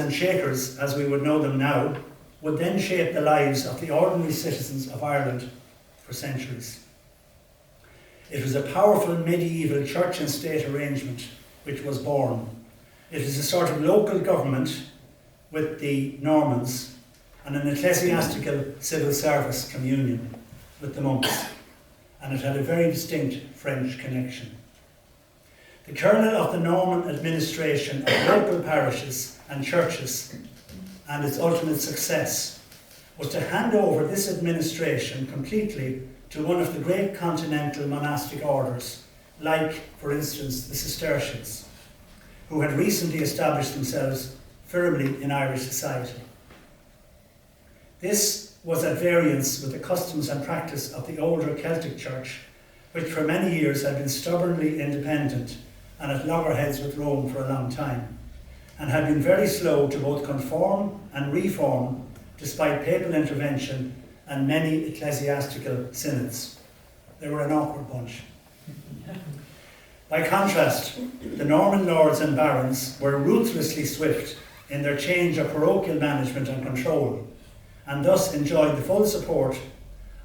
and Shakers, as we would know them now, would then shape the lives of the ordinary citizens of Ireland for centuries. It was a powerful medieval church and state arrangement which was born. It was a sort of local government with the Normans and an ecclesiastical civil service communion with the monks, and it had a very distinct French connection. The kernel of the Norman administration of local parishes and churches and its ultimate success was to hand over this administration completely to one of the great continental monastic orders, like, for instance, the Cistercians, who had recently established themselves firmly in Irish society. This was at variance with the customs and practice of the older Celtic Church, which for many years had been stubbornly independent and at loggerheads with Rome for a long time, and had been very slow to both conform and reform despite papal intervention and many ecclesiastical synods. They were an awkward bunch. By contrast, the Norman lords and barons were ruthlessly swift in their change of parochial management and control, and thus enjoyed the full support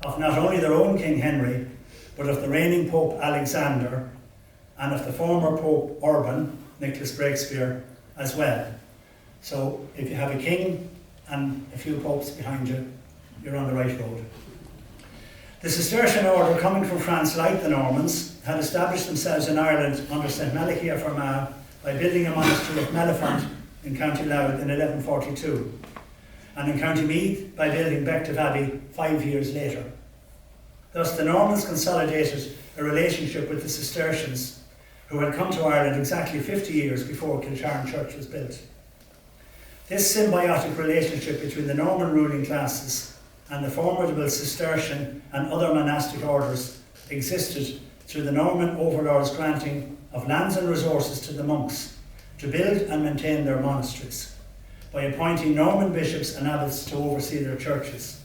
of not only their own King Henry, but of the reigning Pope Alexander and of the former Pope Urban, Nicholas Breakspere, as well. So if you have a king and a few popes behind you, you're on the right road. The Cistercian order, coming from France like the Normans, had established themselves in Ireland under St Malachy of Fermat by building a monastery at Mellifont in County Louth in 1142, and in County Meath by building Bective Abbey 5 years later. Thus the Normans consolidated a relationship with the Cistercians, who had come to Ireland exactly 50 years before Kilcarn Church was built. This symbiotic relationship between the Norman ruling classes and the formidable Cistercian and other monastic orders existed through the Norman overlords' granting of lands and resources to the monks to build and maintain their monasteries, by appointing Norman bishops and abbots to oversee their churches,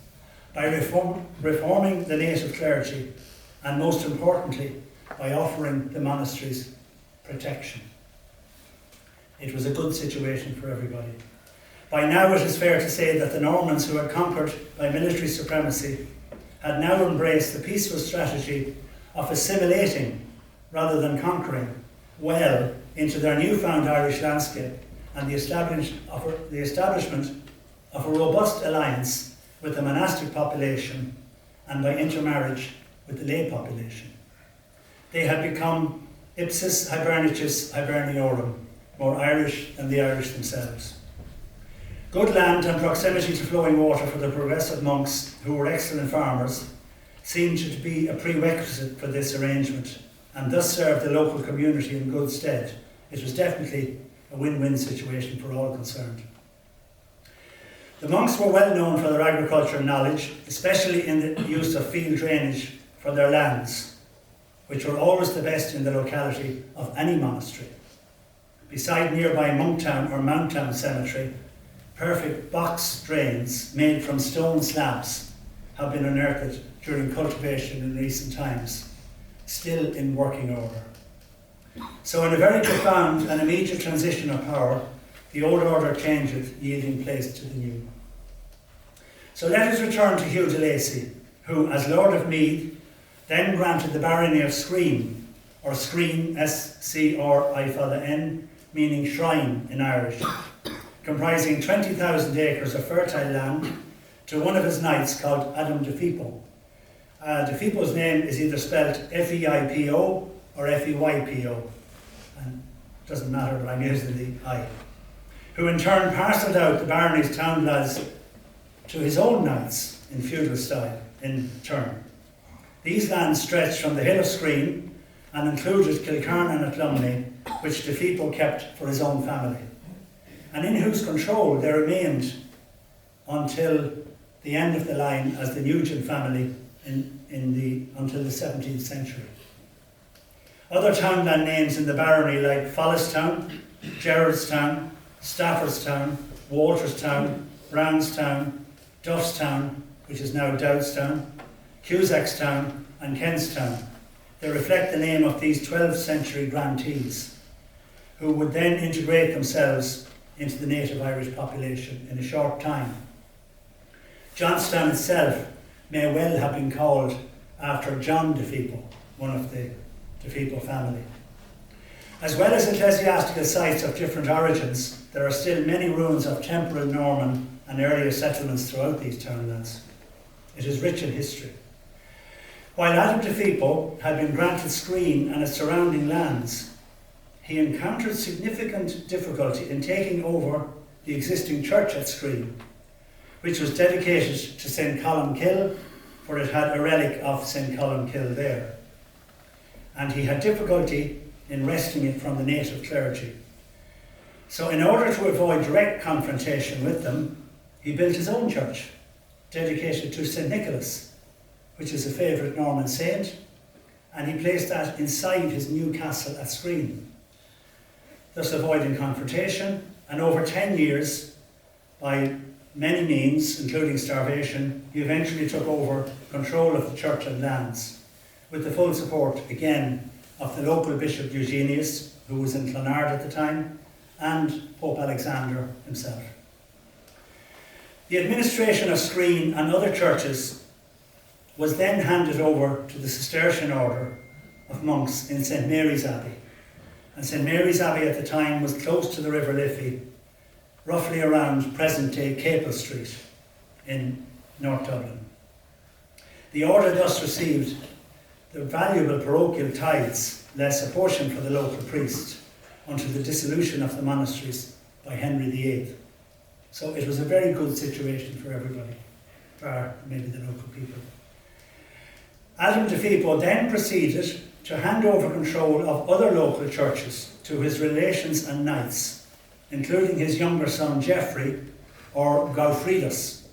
by reforming the native clergy, and most importantly, by offering the monasteries protection. It was a good situation for everybody. By now it is fair to say that the Normans, who had conquered by military supremacy, had now embraced the peaceful strategy of assimilating, rather than conquering, well into their newfound Irish landscape, and the establishment of a robust alliance with the monastic population and by intermarriage with the lay population. They had become ipsis hibernicus hiberniorum, more Irish than the Irish themselves. Good land and proximity to flowing water for the progressive monks, who were excellent farmers, seemed to be a prerequisite for this arrangement, and thus served the local community in good stead. It was definitely a win-win situation for all concerned. The monks were well known for their agricultural knowledge, especially in the use of field drainage for their lands, which were always the best in the locality of any monastery. Beside nearby Monktown or Mounttown Cemetery, perfect box drains made from stone slabs have been unearthed during cultivation in recent times, still in working order. So in a very profound and immediate transition of power, the old order changed, yielding place to the new. So let us return to Hugh de Lacy, who, as Lord of Meath, then granted the barony of Skreen, or Skreen, S-C-R-I-N, meaning shrine in Irish, comprising 20,000 acres of fertile land, to one of his knights called Adam de Fipo. De Fipo's name is either spelled F-E-I-P-O or F-E-Y-P-O, and it doesn't matter, but I'm using the I, who in turn parcelled out the barony's town lands to his own knights in feudal style in turn. These lands stretched from the hill of Skreen and included Kilcarn and Athlumney, which de Fipo kept for his own family, and in whose control they remained until the end of the line as the Nugent family until the 17th century. Other townland names in the barony like Follistown, Gerardstown, Staffordstown, Walterstown, Brownstown, Duffstown, which is now Dowdstown, Cusackstown and Kentstown. They reflect the name of these 12th century grantees, who would then integrate themselves into the native Irish population in a short time. Johnstown itself may well have been called after John de Fipo, one of the de Fipo family. As well as ecclesiastical sites of different origins, there are still many ruins of temporal Norman and earlier settlements throughout these townlands. It is rich in history. While Adam de Fipo had been granted Screen and its surrounding lands, he encountered significant difficulty in taking over the existing church at Screen, which was dedicated to St. Columkill, for it had a relic of St. Columkill there. And he had difficulty in wresting it from the native clergy. So in order to avoid direct confrontation with them, he built his own church, dedicated to St. Nicholas, which is a favourite Norman saint, and he placed that inside his new castle at Screen, thus avoiding confrontation. And over 10 years, by many means, including starvation, he eventually took over control of the church and lands, with the full support, again, of the local Bishop Eugenius, who was in Clonard at the time, and Pope Alexander himself. The administration of Screen and other churches was then handed over to the Cistercian order of monks in St. Mary's Abbey. And St. Mary's Abbey at the time was close to the River Liffey, roughly around present-day Capel Street in North Dublin. The order thus received the valuable parochial tithes, less a portion for the local priest, until the dissolution of the monasteries by Henry VIII. So it was a very good situation for everybody, bar maybe the local people. Adam de Fipo then proceeded to hand over control of other local churches to his relations and knights, including his younger son Geoffrey, or Gaufridus,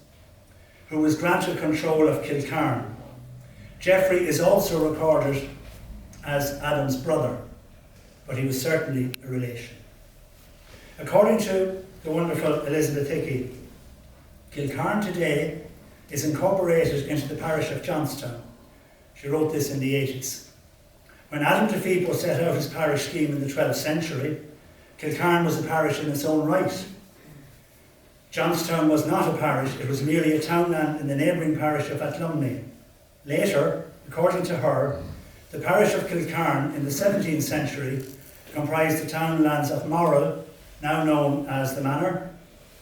who was granted control of Kilcarn. Geoffrey is also recorded as Adam's brother, but he was certainly a relation. According to the wonderful Elizabeth Hickey, Kilcarn today is incorporated into the parish of Johnstown. She wrote this in the 80s. When Adam de Fipo set out his parish scheme in the 12th century, Kilcarn was a parish in its own right. Johnstown was not a parish, it was merely a townland in the neighbouring parish of Athlumney. Later, according to her, the parish of Kilcarn in the 17th century comprised the townlands of Morrill, now known as the Manor,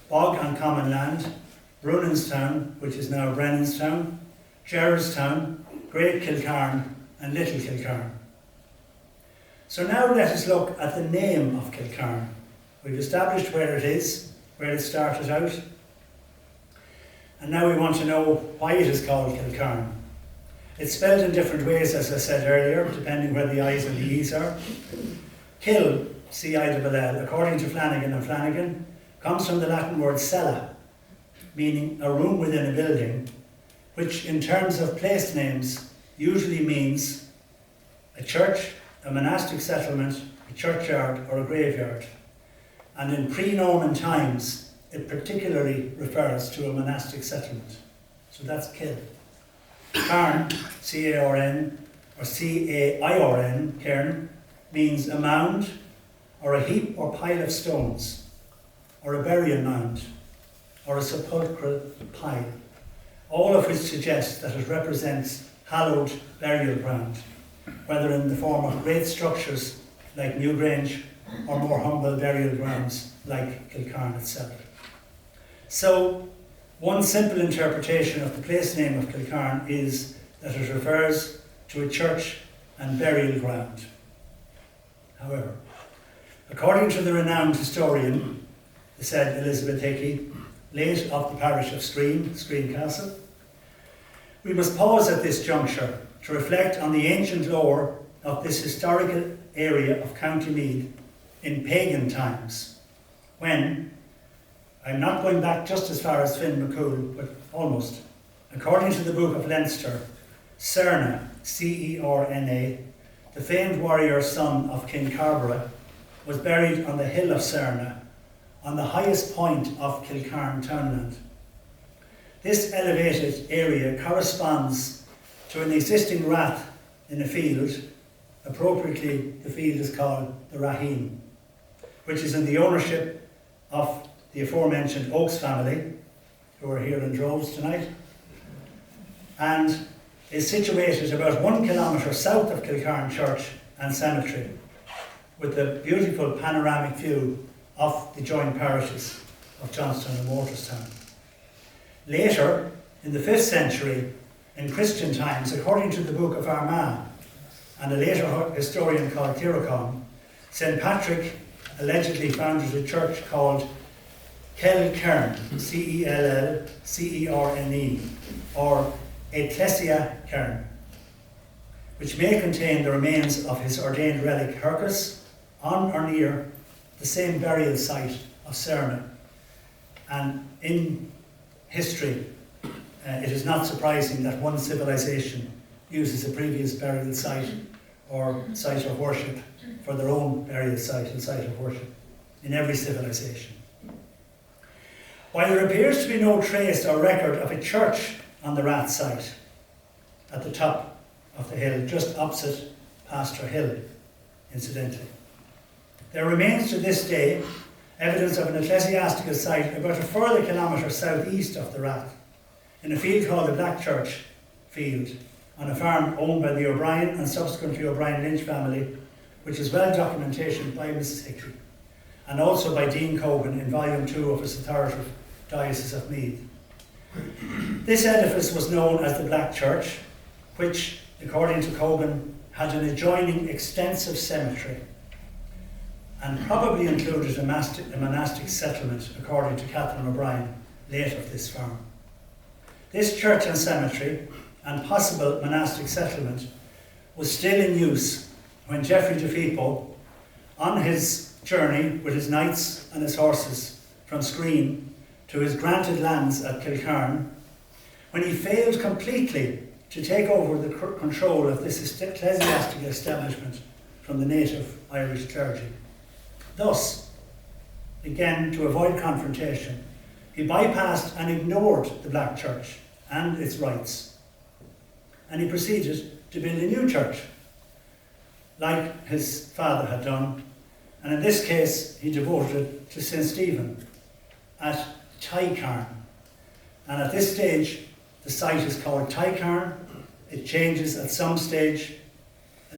Bog and Common Land, Brunanstown, which is now Brennanstown, Gerardstown, Great Kilcarn and Little Kilcarn. So now let us look at the name of Kilcarn. We've established where it is, where it started out, and now we want to know why it is called Kilcarn. It's spelled in different ways, as I said earlier, depending where the I's and the E's are. Kil, C-I-L-L, according to Flanagan and Flanagan, comes from the Latin word cella, meaning a room within a building, which in terms of place names usually means a church, a monastic settlement, a churchyard or a graveyard. And in pre-Norman times, it particularly refers to a monastic settlement. So that's Kil. Carn, C-A-R-N, or C-A-I-R-N, cairn, means a mound, or a heap or pile of stones, or a burial mound, or a sepulchral pile, all of which suggest that it represents hallowed burial ground, whether in the form of great structures like Newgrange, or more humble burial grounds like Kilcarn itself. So, one simple interpretation of the place name of Kilcarn is that it refers to a church and burial ground. However, according to the renowned historian, the said Elizabeth Hickey, late of the parish of Screen Castle, we must pause at this juncture to reflect on the ancient lore of this historical area of County Meath in pagan times, when, I'm not going back just as far as Finn McCool, but almost, according to the Book of Leinster, Cerna, C-E-R-N-A, the famed warrior son of King Carborough, was buried on the hill of Cerna, on the highest point of Kilcarn townland. This elevated area corresponds to an existing rath in a field. Appropriately, the field is called the Raheen, which is in the ownership of the aforementioned Oakes family, who are here in droves tonight, and is situated about 1 kilometre south of Kilcarn Church and Cemetery, with a beautiful panoramic view of the joint parishes of Johnstown and Waterstown. Later, in the 5th century, in Christian times, according to the Book of Armagh, and a later historian called Kilcarn, St. Patrick allegedly founded a church called Kilcarn, Cellcerne, or Ecclesia Cairn, which may contain the remains of his ordained relic Hercus on or near the same burial site of Cerne. And in history, it is not surprising that one civilization uses a previous burial site or site of worship for their own burial site and site of worship in every civilization. While there appears to be no trace or record of a church on the Rath site at the top of the hill, just opposite Pastor Hill, incidentally, there remains to this day evidence of an ecclesiastical site about a further kilometre southeast of the Rath, in a field called the Black Church Field, on a farm owned by the O'Brien and subsequently O'Brien Lynch family, which is well documented by Mrs. Hickory, and also by Dean Cogan in Volume 2 of his authoritative Diocese of Meath. This edifice was known as the Black Church, which, according to Cogan, had an adjoining extensive cemetery and probably included a monastic settlement, according to Catherine O'Brien, late of this farm. This church and cemetery and possible monastic settlement was still in use when Geoffrey de Filippo, on his journey with his knights and his horses from Screen to his granted lands at Kilcarn, when he failed completely to take over the control of this ecclesiastical establishment from the native Irish clergy. Thus, again, to avoid confrontation, he bypassed and ignored the Black Church and its rights, and he proceeded to build a new church, like his father had done, and in this case he devoted it to St. Stephen at Tycarn. And at this stage the site is called Tycarn. It changes at some stage